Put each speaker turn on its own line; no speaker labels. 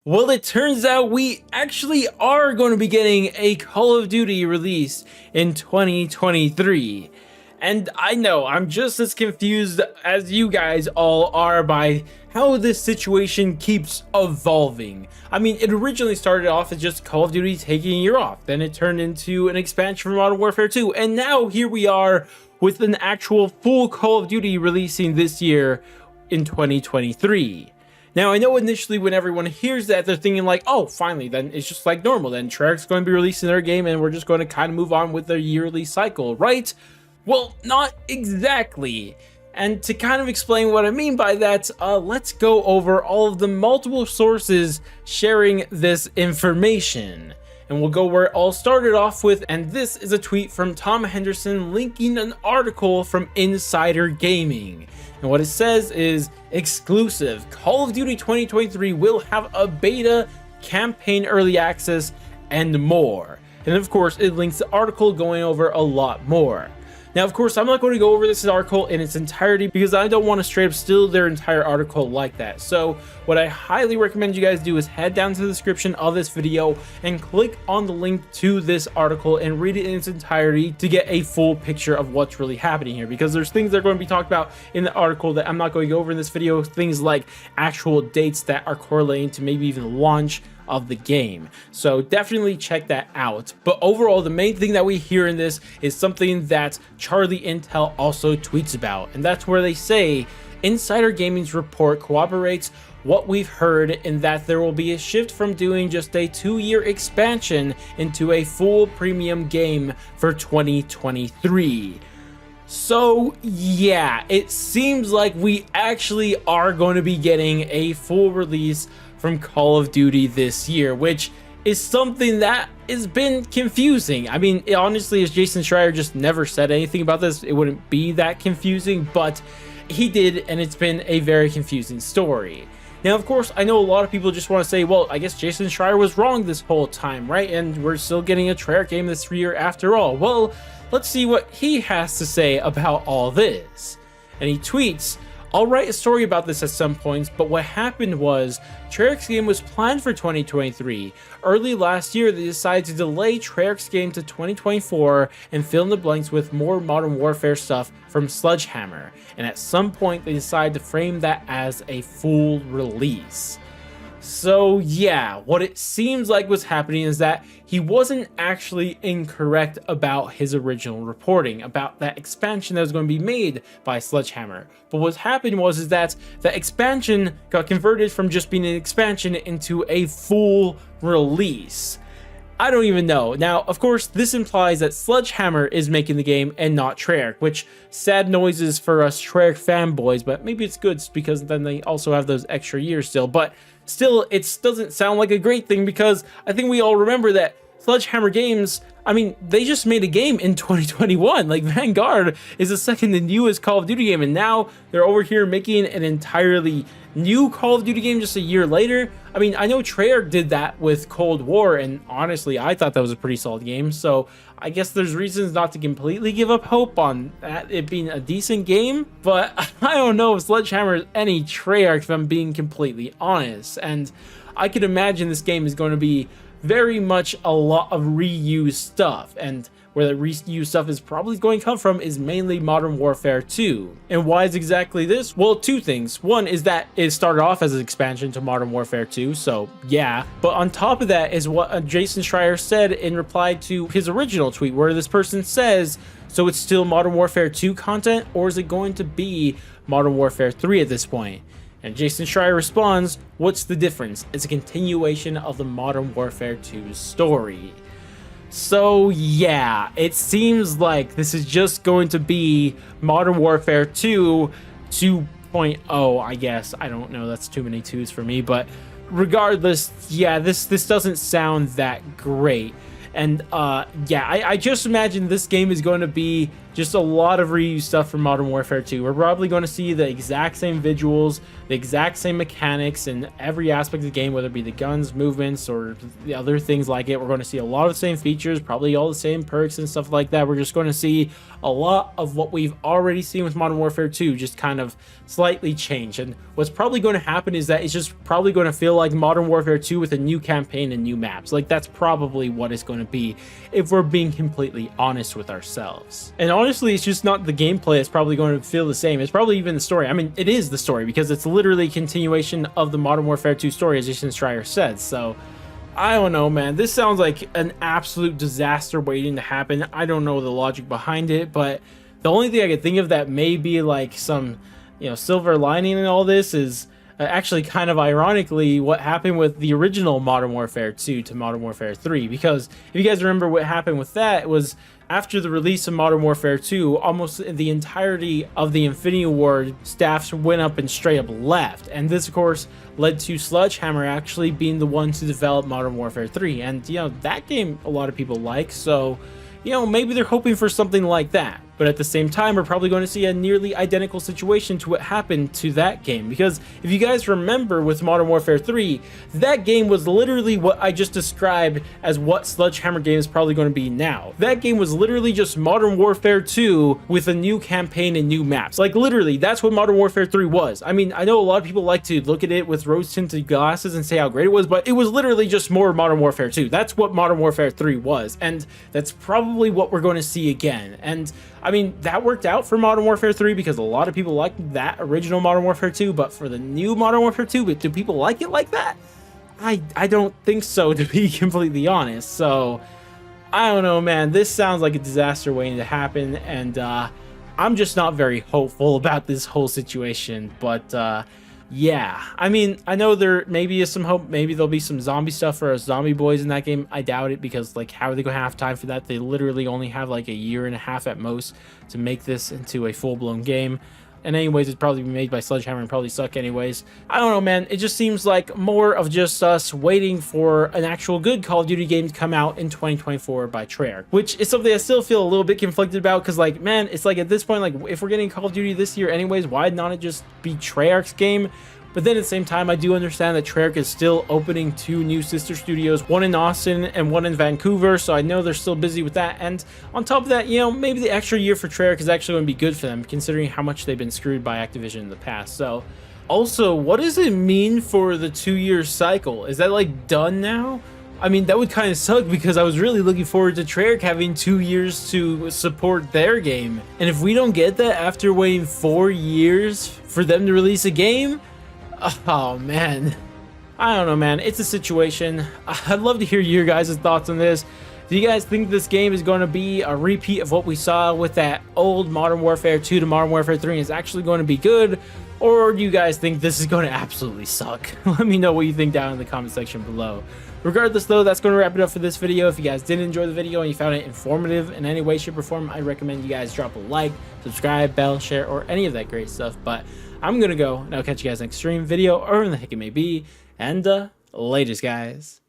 Well, it turns out we actually are going to be getting a Call of Duty release in 2023. And I know I'm just as confused as you guys all are by how this situation keeps evolving. I mean, it originally started off as just Call of Duty taking a year off. Then it turned into an expansion for Modern Warfare 2. And now here we are with an actual full Call of Duty releasing this year in 2023. Now, I know initially when everyone hears that, they're thinking like, oh, finally, then it's just like normal. Then Treyarch's going to be releasing their game and we're just going to kind of move on with their yearly cycle, right? Well, not exactly. And to kind of explain what I mean by that, let's go over all of the multiple sources sharing this information. And we'll go where it all started off with, and this is a tweet from Tom Henderson linking an article from Insider Gaming. And what it says is, exclusive, Call of Duty 2023 will have a beta, campaign early access, and more. And of course, it links the article going over a lot more. Now, of course, I'm not going to go over this article in its entirety because I don't want to straight up steal their entire article like that. So what I highly recommend you guys do is head down to the description of this video and click on the link to this article and read it in its entirety to get a full picture of what's really happening here, because there's things that are going to be talked about in the article that I'm not going to go over in this video, things like actual dates that are correlating to maybe even the launch of the game. So definitely check that out. But overall, the main thing that we hear in this is something that Charlie Intel also tweets about, and that's where they say Insider Gaming's report corroborates what we've heard in that there will be a shift from doing just a 2-year expansion into a full premium game for 2023. So yeah, it seems like we actually are going to be getting a full release from Call of Duty this year, which is something that has been confusing. I mean, honestly, if Jason Schreier just never said anything about this, it wouldn't be that confusing, but he did, and it's been a very confusing story. Now, of course, I know a lot of people just want to say, well, I guess Jason Schreier was wrong this whole time, right? And we're still getting a Treyarch game this year after all. Well, let's see what he has to say about all this. And he tweets, I'll write a story about this at some points, but what happened was Treyarch's game was planned for 2023. Early last year, they decided to delay Treyarch's game to 2024 and fill in the blanks with more Modern Warfare stuff from Sledgehammer. And at some point, they decided to frame that as a full release. So yeah, what it seems like was happening is that he wasn't actually incorrect about his original reporting about that expansion that was going to be made by Sledgehammer. But what happened was that the expansion got converted from just being an expansion into a full release. I don't even know. Now, of course, this implies that Sledgehammer is making the game and not Treyarch, which sad noises for us Treyarch fanboys, but maybe it's good because then they also have those extra years still. But still, it doesn't sound like a great thing because I think we all remember that Sledgehammer Games, I mean, they just made a game in 2021. Like, Vanguard is the second and newest Call of Duty game, and now they're over here making an entirely new Call of Duty game just a year later. I mean, I know Treyarch did that with Cold War, and honestly, I thought that was a pretty solid game, so I guess there's reasons not to completely give up hope on that it being a decent game, but I don't know if Sledgehammer is any Treyarch, if I'm being completely honest, and I could imagine this game is going to be very much a lot of reused stuff, and where the reused stuff is probably going to come from is mainly Modern Warfare 2. And why is exactly this? Well, two things. One is that it started off as an expansion to Modern Warfare 2, so yeah. But on top of that is what Jason Schreier said in reply to his original tweet, where this person says, so it's still Modern Warfare 2 content, or is it going to be Modern Warfare 3 at this point? And Jason Schreier responds, what's the difference? It's a continuation of the Modern Warfare 2 story. So yeah, it seems like this is just going to be Modern Warfare 2 2.0, I guess. I don't know, that's too many twos for me, but regardless, yeah, this doesn't sound that great. And yeah, I just imagine this game is going to be just a lot of reused stuff from Modern Warfare 2. We're probably going to see the exact same visuals, the exact same mechanics in every aspect of the game, whether it be the guns, movements, or the other things like it. We're going to see a lot of the same features, probably all the same perks and stuff like that. We're just going to see a lot of what we've already seen with Modern Warfare 2, just kind of slightly change. And what's probably going to happen is that it's just probably going to feel like Modern Warfare 2 with a new campaign and new maps. Like, that's probably what it's going to be, if we're being completely honest with ourselves. And honestly, it's just not the gameplay. It's probably going to feel the same. It's probably even the story. I mean, it is the story, because it's literally a continuation of the Modern Warfare 2 story, as Jason Schreier said. So I don't know, man. This sounds like an absolute disaster waiting to happen. I don't know the logic behind it, but the only thing I could think of that may be like some, silver lining in all this is actually kind of ironically what happened with the original Modern Warfare 2 to Modern Warfare 3. Because if you guys remember, what happened with that was, after the release of Modern Warfare 2, almost the entirety of the Infinity Ward staffs went up and straight up left. And this, of course, led to Sledgehammer actually being the one to develop Modern Warfare 3. And, that game a lot of people like, so, maybe they're hoping for something like that. But at the same time, we're probably going to see a nearly identical situation to what happened to that game. Because if you guys remember with Modern Warfare 3, that game was literally what I just described as what Sledgehammer game is probably going to be now. That game was literally just Modern Warfare 2 with a new campaign and new maps. Like, literally, that's what Modern Warfare 3 was. I mean, I know a lot of people like to look at it with rose-tinted glasses and say how great it was, but it was literally just more Modern Warfare 2. That's what Modern Warfare 3 was, and that's probably what we're going to see again. And I mean, that worked out for Modern Warfare 3 because a lot of people liked that original Modern Warfare 2, but for the new Modern Warfare 2, do people like it like that? I don't think so, to be completely honest. So, I don't know, man. This sounds like a disaster waiting to happen, and I'm just not very hopeful about this whole situation, but yeah, I mean, I know there maybe is some hope. Maybe there'll be some zombie stuff for us zombie boys in that game. I doubt it, because like, how are they gonna have time for that? They literally only have like a year and a half at most to make this into a full-blown game. And anyways, it'd probably be made by Sledgehammer and probably suck anyways. I don't know, man. It just seems like more of just us waiting for an actual good Call of Duty game to come out in 2024 by Treyarch, which is something I still feel a little bit conflicted about, because like, man, it's like at this point, like, if we're getting Call of Duty this year anyways, why not it just be Treyarch's game? But then at the same time, I do understand that Treyarch is still opening 2 new sister studios, one in Austin and one in Vancouver, so I know they're still busy with that. And on top of that, maybe the extra year for Treyarch is actually going to be good for them, considering how much they've been screwed by Activision in the past. So, also, what does it mean for the 2-year cycle? Is that like done now? I mean, that would kind of suck, because I was really looking forward to Treyarch having 2 years to support their game. And if we don't get that after waiting 4 years for them to release a game, oh man, I don't know, man. It's a situation. I'd love to hear your guys' thoughts on this. Do you guys think this game is going to be a repeat of what we saw with that old Modern Warfare 2 to Modern Warfare 3 and is actually going to be good? Or do you guys think this is going to absolutely suck? Let me know what you think down in the comment section below. Regardless though, that's going to wrap it up for this video. If you guys did enjoy the video and you found it informative in any way, shape, or form, I recommend you guys drop a like, subscribe, bell, share, or any of that great stuff. But I'm going to go, and I'll catch you guys next stream, video, or wherever the heck it may be. And, latest, guys.